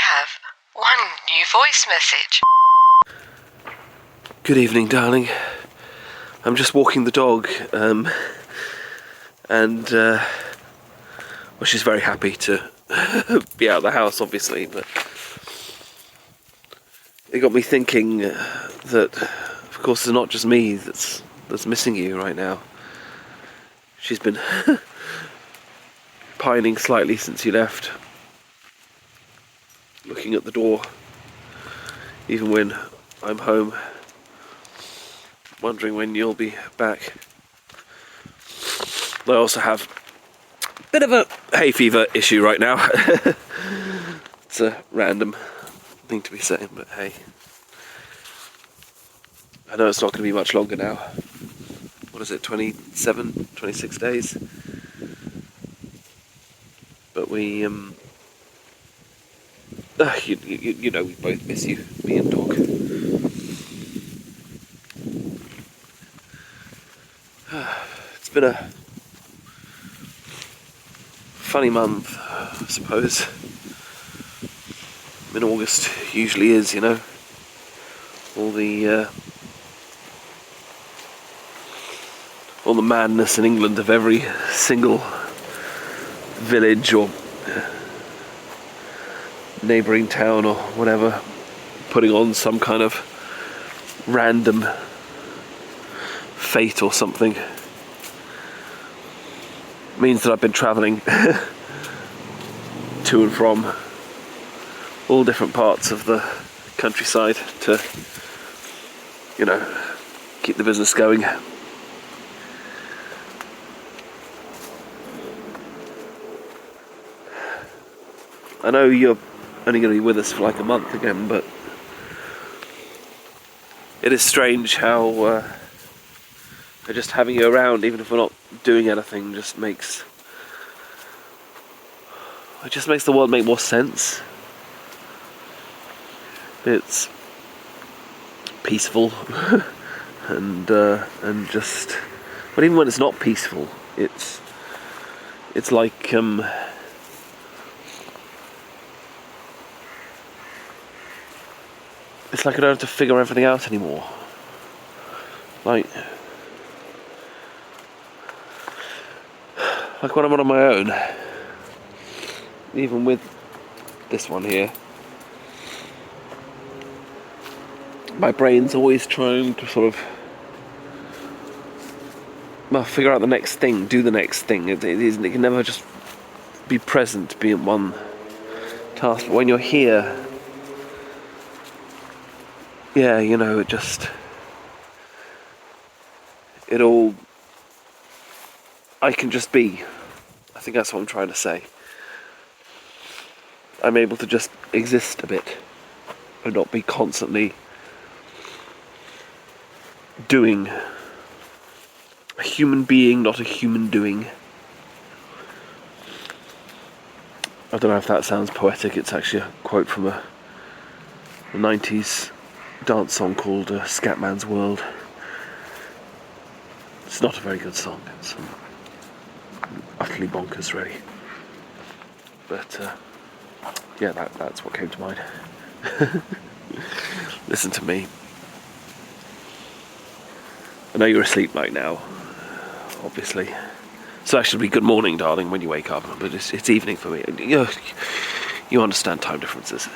have one new voice message. Good evening, darling. I'm just walking the dog, well, she's very happy to be out of the house, obviously, but it got me thinking that, of course, it's not just me that's missing you right now. She's been pining slightly since you left, looking at the door, even when I'm home, wondering when you'll be back. I also have a bit of a hay fever issue right now. It's a random thing to be saying, but hey. I know it's not going to be much longer now. What is it, 27, 26 days? But we, you know, we both miss you, me and dog. It's been a funny month, I suppose. Mid-August usually is, you know. All the madness in England of every single village or neighbouring town or whatever putting on some kind of random fete or something. Means that I've been travelling to and from all different parts of the countryside to, you know, keep the business going. I know you're only going to be with us for like a month again, but it is strange how just having you around, even if we're not doing anything, just makes the world make more sense. It's peaceful and just, but even when it's not peaceful, it's like it's like I don't have to figure everything out anymore. Like when I'm on my own, even with this one here, my brain's always trying to sort of, well, figure out the next thing, do the next thing. It can never just be present, be in one task. But when you're here, yeah, you know, I can just be. I think that's what I'm trying to say. I'm able to just exist a bit and not be constantly doing. A human being, not a human doing. I don't know if that sounds poetic. It's actually a quote from a 90s dance song called Scatman's World. It's not a very good song. It's utterly bonkers, really. But yeah, that's what came to mind. Listen to me. I know you're asleep right now, obviously. So actually, be good morning, darling, when you wake up. But it's evening for me. You understand time differences.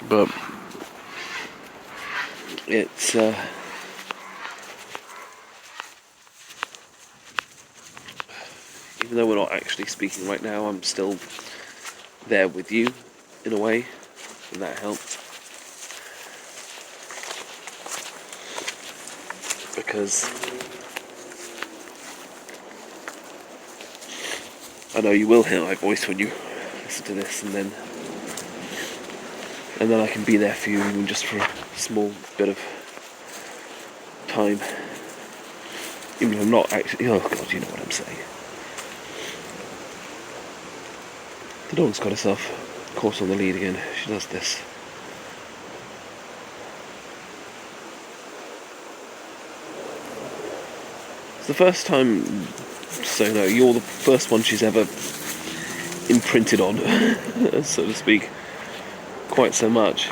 But it's even though we're not actually speaking right now, I'm still there with you in a way, and that helps. Because I know you will hear my voice when you listen to this, and then I can be there for you even just for a small bit of time. Even if I'm not actually, oh God, you know what I'm saying. The dog's got herself caught on the lead again. She does this. It's the first time, so no, you're the first one she's ever imprinted on, so to speak, quite so much.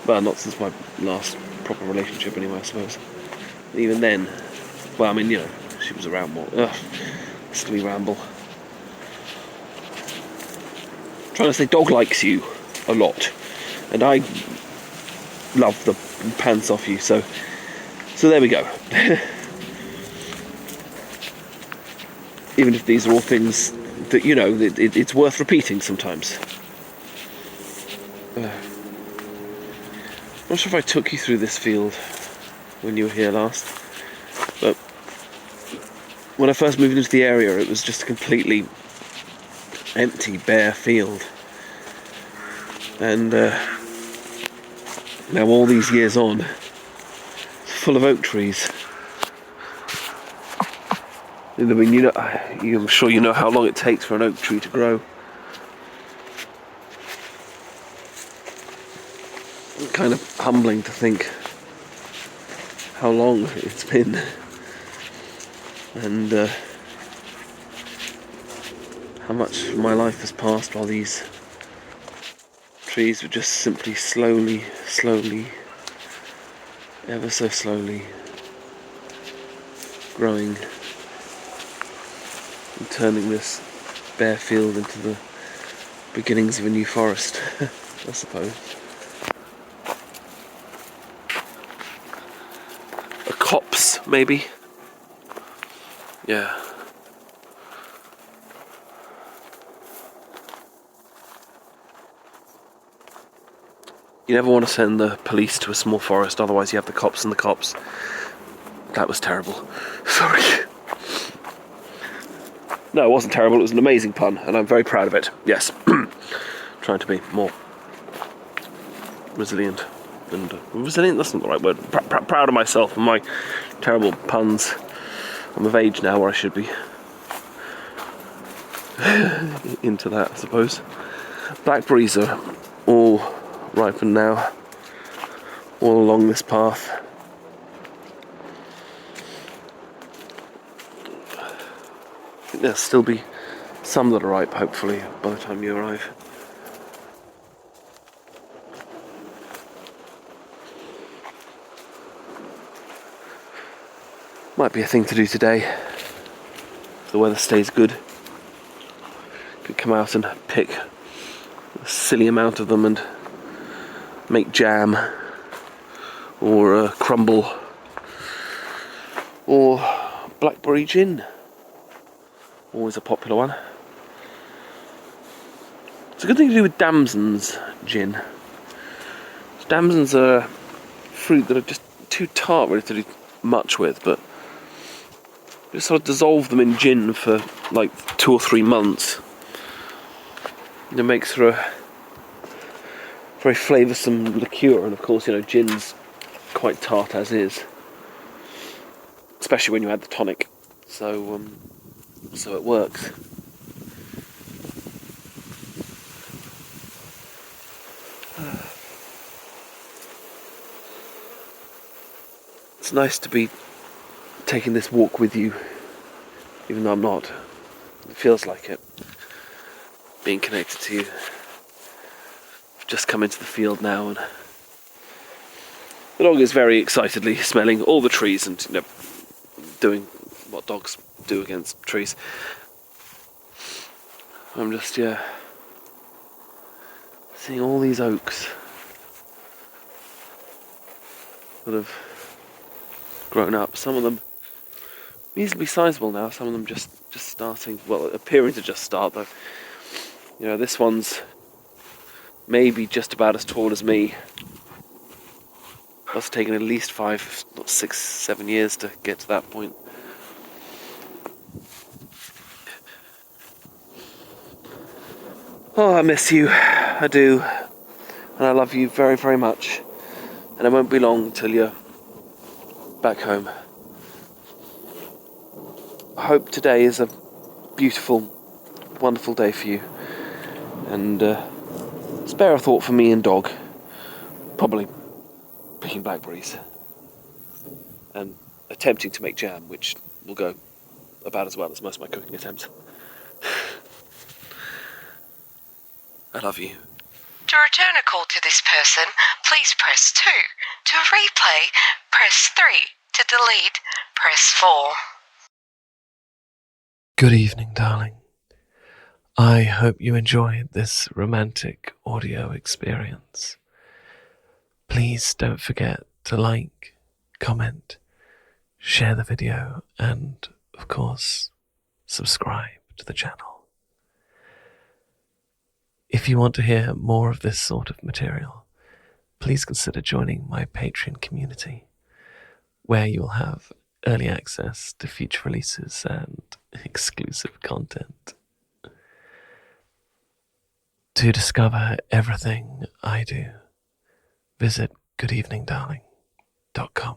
Well, not since my last proper relationship anyway, I suppose. Even then, well, I mean, she was around more. Silly ramble. Trying to say dog likes you a lot, and I love the pants off you, so there we go. Even if these are all things that, it's worth repeating sometimes. I'm not sure if I took you through this field when you were here last, but when I first moved into the area, it was just a completely empty, bare field. And now all these years on, it's full of oak trees. I mean, I'm sure you know how long it takes for an oak tree to grow. It's kind of humbling to think how long it's been, and how much of my life has passed while these trees were just simply slowly, ever so slowly growing and turning this bare field into the beginnings of a new forest, I suppose. A copse, maybe? Yeah. You never want to send the police to a small forest, otherwise you have the cops and the cops. That was terrible. Sorry. No, it wasn't terrible, it was an amazing pun, and I'm very proud of it. Yes. Trying to be more resilient. And resilient, that's not the right word. Proud of myself and my terrible puns. I'm of age now where I should be into that, I suppose. Blackberries are all ripened now, all along this path. I think there'll still be some that are ripe, hopefully, by the time you arrive. Might be a thing to do today, if the weather stays good. Could come out and pick a silly amount of them and make jam, or crumble, or blackberry gin. Always a popular one. It's a good thing to do with damsons gin. Damsons are fruit that are just too tart really to do much with, but just sort of dissolve them in gin for like 2 or 3 months. It makes for a very flavoursome liqueur, and of course, gin's quite tart as is, especially when you add the tonic. So it works. It's nice to be taking this walk with you, even though I'm not. It feels like it, being connected to you. I've just come into the field now, and the dog is very excitedly smelling all the trees and doing what dogs do against trees. I'm just seeing all these oaks that have grown up. Some of them reasonably sizable now, some of them just starting, well, appearing to just start though. This one's maybe just about as tall as me. Must have taken at least 5, 6, 7 years to get to that point. Oh, I miss you. I do. And I love you very, very much. And it won't be long until you're back home. I hope today is a beautiful, wonderful day for you. And spare a thought for me and dog. Probably picking blackberries. And attempting to make jam, which will go about as well as most of my cooking attempts. I love you. To return a call to this person, please press 2. To replay, press 3. To delete, press 4. Good evening, darling. I hope you enjoyed this romantic audio experience. Please don't forget to like, comment, share the video, and, of course, subscribe to the channel. If you want to hear more of this sort of material, please consider joining my Patreon community, where you'll have early access to future releases and exclusive content. To discover everything I do, visit goodeveningdarling.com.